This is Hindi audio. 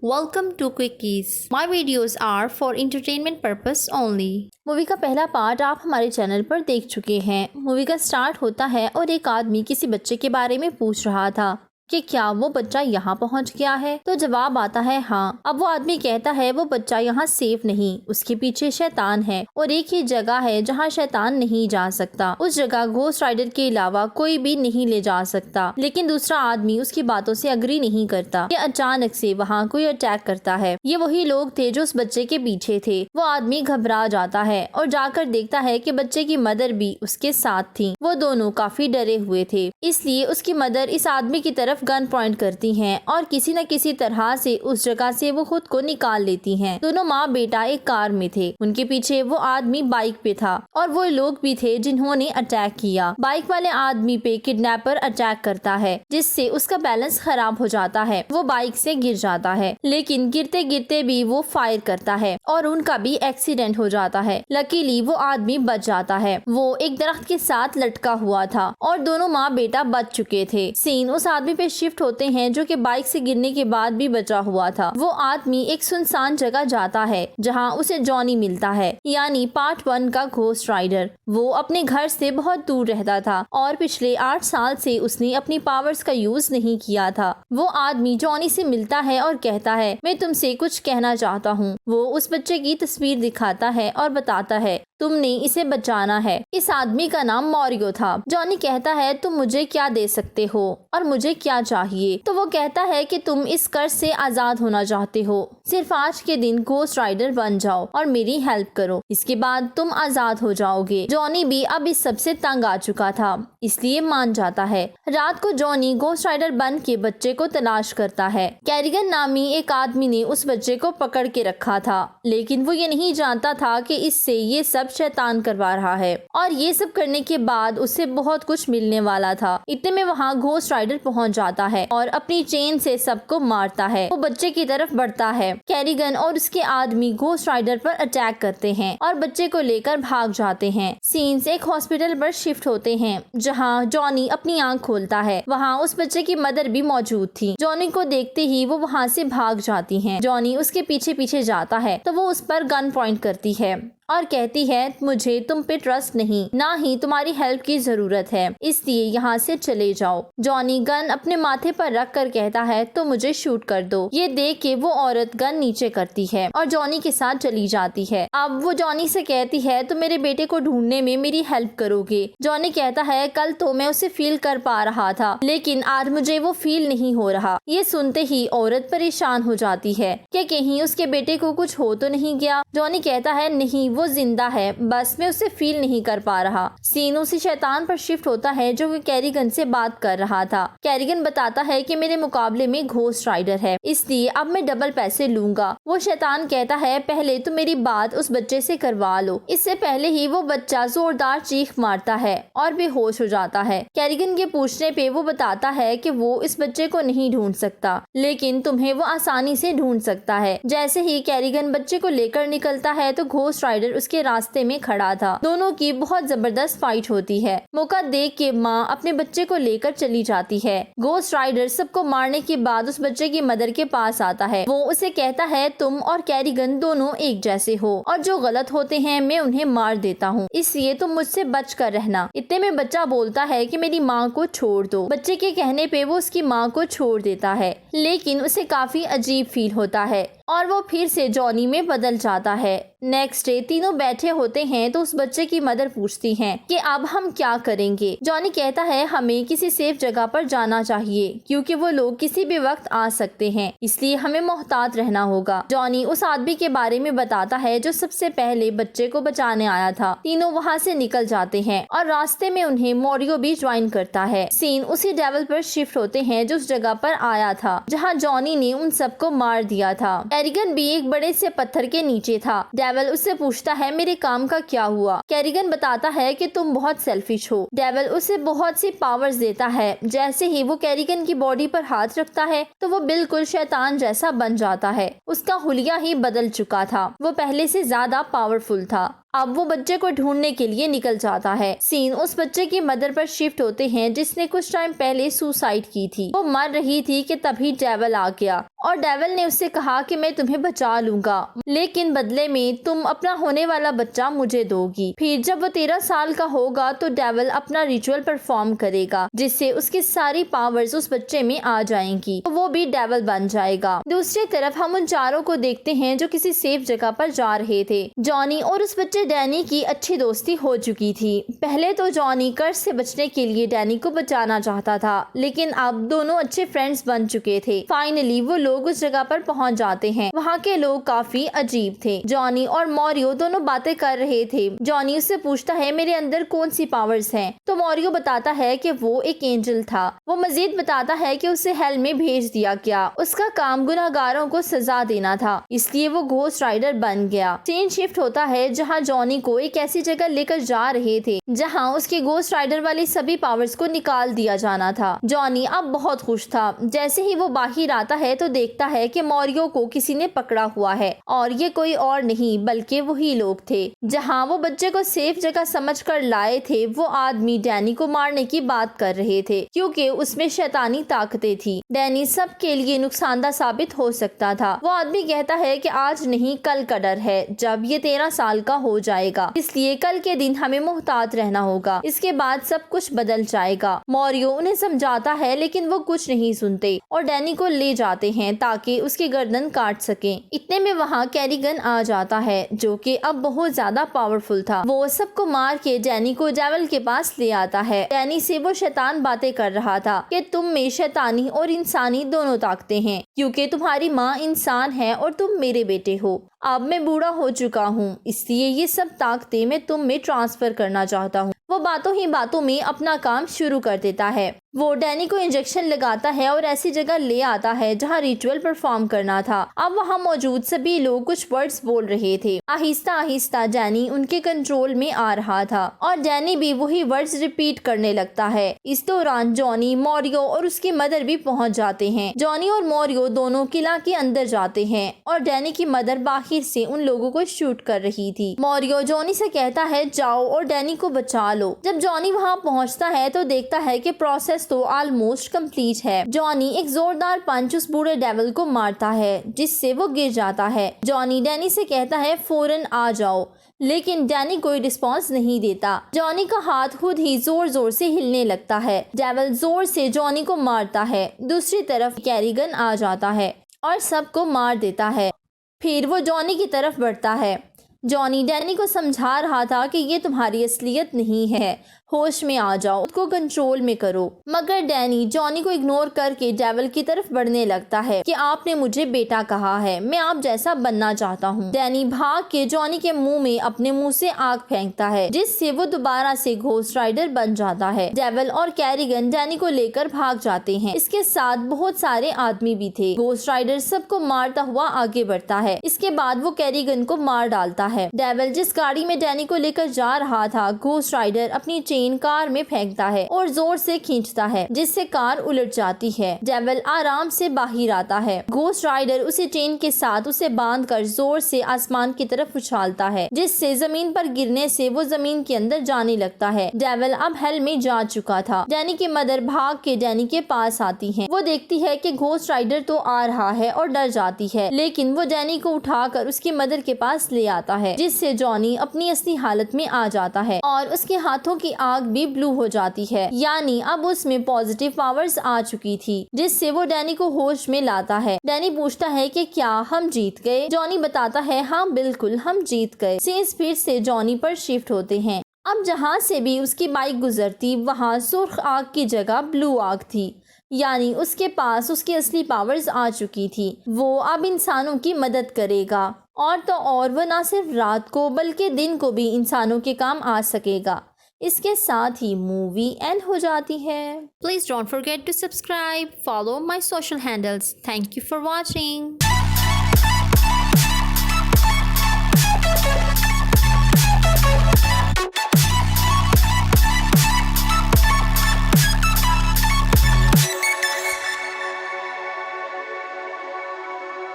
Welcome to Quickies. My videos are for entertainment purpose only. Movie का पहला पार्ट आप हमारे चैनल पर देख चुके हैं। मूवी का स्टार्ट होता है और एक आदमी किसी बच्चे के बारे में पूछ रहा था कि क्या वो बच्चा यहाँ पहुँच गया है। तो जवाब आता है हाँ। अब वो आदमी कहता है वो बच्चा यहाँ सेफ नहीं, उसके पीछे शैतान है और एक ही जगह है जहाँ शैतान नहीं जा सकता। उस जगह घोस्ट राइडर के अलावा कोई भी नहीं ले जा सकता। लेकिन दूसरा आदमी उसकी बातों से अग्री नहीं करता। ये अचानक से वहाँ कोई अटैक करता है। ये वही लोग थे जो उस बच्चे के पीछे थे। वो आदमी घबरा जाता है और जाकर देखता है कि बच्चे की मदर भी उसके साथ थी। वो दोनों काफी डरे हुए थे, इसलिए उसकी मदर इस आदमी की तरफ गन पॉइंट करती हैं और किसी न किसी तरह से उस जगह से वो खुद को निकाल लेती हैं। दोनों माँ बेटा एक कार में थे। उनके पीछे वो आदमी बाइक पे था और वो लोग भी थे जिन्होंने अटैक किया। बाइक वाले आदमी पे किडनैपर अटैक करता है जिससे उसका बैलेंस खराब हो जाता है। वो बाइक से गिर जाता है, लेकिन गिरते गिरते भी वो फायर करता है और उनका भी एक्सीडेंट हो जाता है। लकीली वो आदमी बच जाता है। वो एक दरख्त के साथ लटका हुआ था और दोनों माँ बेटा बच चुके थे। सीन उस आदमी पे शिफ्ट होते हैं जो कि बाइक से गिरने के बाद भी बचा हुआ था। वो आदमी एक सुनसान जगह जाता है जहां उसे जॉनी मिलता है, यानी पार्ट 1 का घोस्ट राइडर। वो अपने घर से बहुत दूर रहता था और पिछले 8 साल से उसने अपनी पावर्स का यूज नहीं किया था। वो आदमी जॉनी से मिलता है और कहता है मैं तुमसे कुछ कहना चाहता हूँ। वो उस बच्चे की तस्वीर दिखाता है और बताता है तुमने इसे बचाना है। इस आदमी का नाम मॉरियो था। जॉनी कहता है तुम मुझे क्या दे सकते हो और मुझे क्या चाहिए। तो वो कहता है कि तुम इस कर्ज से आजाद होना चाहते हो, सिर्फ आज के दिन घोस्ट राइडर बन जाओ और मेरी हेल्प करो, इसके बाद तुम आजाद हो जाओगे। जॉनी भी अब इस सबसे तंग आ चुका था, इसलिए मान जाता है। रात को जॉनी घोस्ट राइडर बन के बच्चे को तलाश करता है। कैरिगन नामी एक आदमी ने उस बच्चे को पकड़ के रखा था, लेकिन वो ये नहीं जानता था कि इससे ये सब शैतान करवा रहा है और ये सब करने के बाद उसे बहुत कुछ मिलने वाला था। इतने में वहाँ घोस्ट राइडर पहुँच जाता है और अपनी चेन से सबको मारता है। वो बच्चे की तरफ बढ़ता है। कैरिगन और उसके आदमी घोस्ट राइडर पर अटैक करते हैं और बच्चे को लेकर भाग जाते हैं। सीन्स एक हॉस्पिटल पर शिफ्ट होते हैं जहाँ जॉनी अपनी आंख खोलता है। वहाँ उस बच्चे की मदर भी मौजूद थी। जॉनी को देखते ही वो वहाँ से भाग जाती हैं। जॉनी उसके पीछे पीछे जाता है तो वो उस पर गन पॉइंट करती है और कहती है मुझे तुम पे ट्रस्ट नहीं, ना ही तुम्हारी हेल्प की जरूरत है, इसलिए यहाँ से चले जाओ। जॉनी गन अपने माथे पर रख कर कहता है तो मुझे शूट कर दो। ये देख के वो औरत गन नीचे करती है और जॉनी के साथ चली जाती है। अब वो जॉनी से कहती है तो मेरे बेटे को ढूंढने में मेरी हेल्प करोगे। जॉनी कहता है कल तो मैं उसे फील कर पा रहा था, लेकिन आज मुझे वो फील नहीं हो रहा। ये सुनते ही औरत परेशान हो जाती है कि कहीं उसके बेटे को कुछ हो तो नहीं गया। जॉनी कहता है नहीं, वो जिंदा है, बस मैं उसे फील नहीं कर पा रहा। सीन उसी शैतान पर शिफ्ट होता है जो कि कैरिगन से बात कर रहा था। कैरिगन बताता है कि मेरे मुकाबले में घोस्ट राइडर है, इसलिए अब मैं डबल पैसे लूंगा। वो शैतान कहता है पहले तो मेरी बात उस बच्चे से करवा लो। इससे पहले ही वो बच्चा जोरदार चीख मारता है और बेहोश हो जाता है। कैरिगन के पूछने पे वो बताता है कि वो इस बच्चे को नहीं ढूंढ सकता, लेकिन तुम्हें वो आसानी से ढूंढ सकता है। जैसे ही कैरिगन बच्चे को लेकर निकलता है तो घोस्ट राइडर उसके रास्ते में खड़ा था। दोनों की बहुत जबरदस्त फाइट होती है। मौका देख के माँ अपने बच्चे को लेकर चली जाती है। घोस्ट राइडर सबको मारने के बाद उस बच्चे की मदर के पास आता है। वो उसे कहता है तुम और कैरिगन दोनों एक जैसे हो और जो गलत होते हैं मैं उन्हें मार देता हूँ, इसलिए तुम मुझसे बच कर रहना। इतने में बच्चा बोलता है कि मेरी माँ को छोड़ दो। बच्चे के कहने पे वो उसकी माँ को छोड़ देता है, लेकिन उसे काफी अजीब फील होता है और वो फिर से जॉनी में बदल जाता है। नेक्स्ट डे तीनों बैठे होते हैं तो उस बच्चे की मदर पूछती हैं कि अब हम क्या करेंगे। जॉनी कहता है हमें किसी सेफ जगह पर जाना चाहिए क्योंकि वो लोग किसी भी वक्त आ सकते हैं, इसलिए हमें मोहतात रहना होगा। जॉनी उस आदमी के बारे में बताता है जो सबसे पहले बच्चे को बचाने आया था। तीनों वहाँ से निकल जाते हैं और रास्ते में उन्हें मॉरियो भी ज्वाइन करता है। सीन उसी डेविल पर शिफ्ट होते हैं जो उस जगह पर आया था जहाँ जॉनी ने उन सबको मार दिया था। कैरिगन भी एक बड़े से पत्थर के नीचे था। डेविल उससे पूछता है मेरे काम का क्या हुआ। कैरिगन बताता है कि तुम बहुत सेल्फिश हो। डेविल उसे बहुत सी पावर्स देता है। जैसे ही वो कैरिगन की बॉडी पर हाथ रखता है तो वो बिल्कुल शैतान जैसा बन जाता है। उसका हुलिया ही बदल चुका था, वो पहले से ज्यादा पावरफुल था। अब वो बच्चे को ढूंढने के लिए निकल जाता है। सीन उस बच्चे की मदर पर शिफ्ट होते हैं जिसने कुछ टाइम पहले सुसाइड की थी। वो मर रही थी कि तभी डेविल आ गया और डेविल ने उससे कहा कि मैं तुम्हें बचा लूंगा, लेकिन बदले में तुम अपना होने वाला बच्चा मुझे दोगी। फिर जब वो 13 साल का होगा तो डेविल अपना रिचुअल परफॉर्म करेगा जिससे उसकी सारी पावर्स उस बच्चे में आ जाएंगी, तो वो भी डेविल बन जाएगा। दूसरी तरफ हम उन चारों को देखते हैं जो किसी सेफ जगह पर जा रहे थे। जॉनी और उस बच्चे डैनी की अच्छी दोस्ती हो चुकी थी। पहले तो जॉनी कर्ज से बचने के लिए डैनी को बचाना चाहता था, लेकिन अब दोनों अच्छे फ्रेंड्स बन चुके थे। फाइनली वो लोग उस जगह पर पहुंच जाते हैं। वहाँ के लोग काफी अजीब थे। जॉनी और मॉरियो दोनों बातें कर रहे थे। जॉनी उससे पूछता है मेरे अंदर कौन सी पावर्स हैं, तो मॉरियो बताता है कि वो एक एंजल था। वो मजीद बताता है कि उसे हेल में भेज दिया गया, उसका काम गुनाहगारों को सजा देना था, इसलिए वो घोस्ट राइडर बन गया। सीन शिफ्ट होता है जहाँ जॉनी को एक ऐसी जगह लेकर जा रहे थे जहाँ उसके घोस्ट राइडर वाली सभी पावर्स को निकाल दिया जाना था। जॉनी अब बहुत खुश था। जैसे ही वो बाहर आता है तो देखता है कि मॉरियो को किसी ने पकड़ा हुआ है और ये कोई और नहीं बल्कि वही लोग थे जहाँ वो बच्चे को सेफ जगह समझकर लाए थे। वो आदमी डैनी को मारने की बात कर रहे थे क्योंकि उसमें शैतानी ताकतें थी। डैनी सबके लिए नुकसानदा साबित हो सकता था। वो आदमी कहता है कि आज नहीं कल का डर है जब ये 13 साल का हो जाएगा, इसलिए कल के दिन हमें मुहतात रहना होगा, इसके बाद सब कुछ बदल जाएगा। मॉरियो उन्हें समझाता है लेकिन वो कुछ नहीं सुनते और डैनी को ले जाते हैं ताकि उसकी गर्दन काट सके। इतने में वहाँ कैरिगन आ जाता है जो कि अब बहुत ज्यादा पावरफुल था। वो सबको मार के डैनी को डेविल के पास ले आता है। डैनी से वो शैतान बातें कर रहा था कि तुम में शैतानी और इंसानी दोनों ताकतें हैं क्योंकि तुम्हारी माँ इंसान है और तुम मेरे बेटे हो। अब मैं बूढ़ा हो चुका हूँ, इसलिए ये सब ताकतें मैं तुम में ट्रांसफर करना चाहता हूँ। वो बातों ही बातों में अपना काम शुरू कर देता है। वो डैनी को इंजेक्शन लगाता है और ऐसी जगह ले आता है जहाँ रिचुअल परफॉर्म करना था। अब वहाँ मौजूद सभी लोग कुछ वर्ड्स बोल रहे थे। आहिस्ता आहिस्ता डैनी उनके कंट्रोल में आ रहा था और डैनी भी वही वर्ड्स रिपीट करने लगता है। इस दौरान जॉनी, मॉरियो और उसकी मदर भी पहुँच जाते हैं। जॉनी और मॉरियो दोनों किला के अंदर जाते हैं और डैनी की मदर बाहर से उन लोगों को शूट कर रही थी। मॉरियो जॉनी से कहता है जाओ और डैनी को बचा लो। जब जॉनी वहाँ पहुँचता है तो देखता है कि प्रोसेस तो ऑलमोस्ट कंप्लीट है। जॉनी एक जोरदार पंच उस बूढ़े डेविल को मारता है जिससे वो गिर जाता है। जॉनी डैनी से कहता है फौरन आ जाओ, लेकिन डैनी कोई रिस्पॉन्स नहीं देता। जॉनी का हाथ खुद ही जोर जोर से हिलने लगता है। डेविल जोर से जॉनी को मारता है। दूसरी तरफ कैरिगन आ जाता है और सबको मार देता है। फिर वो जॉनी की तरफ बढ़ता है। जॉनी डैनी को समझा रहा था कि ये तुम्हारी असलियत नहीं है, होश में आ जाओ, उसको कंट्रोल में करो। मगर डैनी जॉनी को इग्नोर करके डेविल की तरफ बढ़ने लगता है कि आपने मुझे बेटा कहा है, मैं आप जैसा बनना चाहता हूँ। डैनी भाग के जॉनी के मुंह में अपने मुंह से आग फेंकता है जिससे वो दोबारा से घोस्ट राइडर बन जाता है। डेविल और कैरिगन डैनी को लेकर भाग जाते हैं। इसके साथ बहुत सारे आदमी भी थे। घोस्ट राइडर सबको मारता हुआ आगे बढ़ता है। इसके बाद वो कैरिगन को मार डालता है। डेविल जिस गाड़ी में डैनी को लेकर जा रहा था, घोस्ट राइडर अपनी चेन कार में फेंकता है और जोर से खींचता है जिससे कार उलट जाती है। डेविल आराम से बाहर आता है। घोस्ट राइडर उसे चेन के साथ उसे बांधकर जोर से आसमान की तरफ उछालता है जिससे जमीन पर गिरने से वो जमीन के अंदर जाने लगता है। डेविल अब हेल में जा चुका था। डैनी की मदर भाग के डैनी के पास आती है। वो देखती है कि घोस्ट राइडर तो आ रहा है और डर जाती है, लेकिन वो डैनी को उठाकर उसकी मदर के पास ले आता है जिससे जॉनी अपनी असली हालत में आ जाता है और उसके हाथों की आग भी ब्लू हो जाती है, यानी अब उसमें पॉजिटिव पावर्स आ चुकी थी जिससे वो डैनी को होश में लाता है। डैनी पूछता है कि क्या हम जीत गए? जॉनी बताता है हाँ बिल्कुल हम जीत गए। सीन्स फिर से जॉनी पर शिफ्ट होते हैं। अब जहाँ से भी उसकी बाइक गुजरती वहाँ सुर्ख आग की जगह ब्लू आग थी, यानी उसके पास उसकी असली पावर्स आ चुकी थी। वो अब इंसानों की मदद करेगा और तो और वो न सिर्फ रात को बल्कि दिन को भी इंसानों के काम आ सकेगा। इसके साथ ही मूवी एंड हो जाती है। Please don't forget to subscribe, follow my social handles. Thank you for watching.